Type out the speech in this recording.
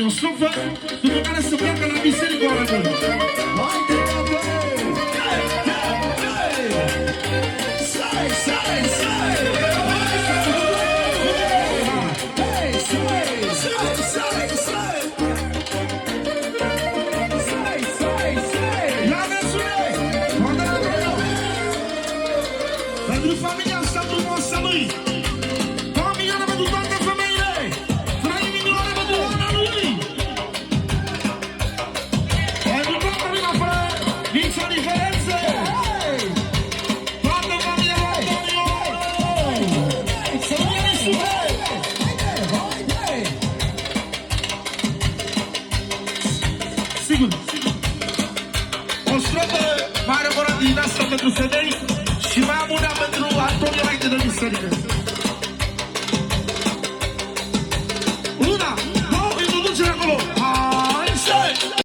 O suflă, după care să pleacă la biserică o arăgă. Pentru familia asta frumoasă lui, 2 milioane pentru toate femeile, 3 milioane pentru Oana lui. Pentru toată lumea, fără nicio diferență. Toată familia lui Antonio. Să fie nesuflet. Sigur. O strofă mai rămână din asta pentru femei și mai am una pentru Antonio înainte de biserică.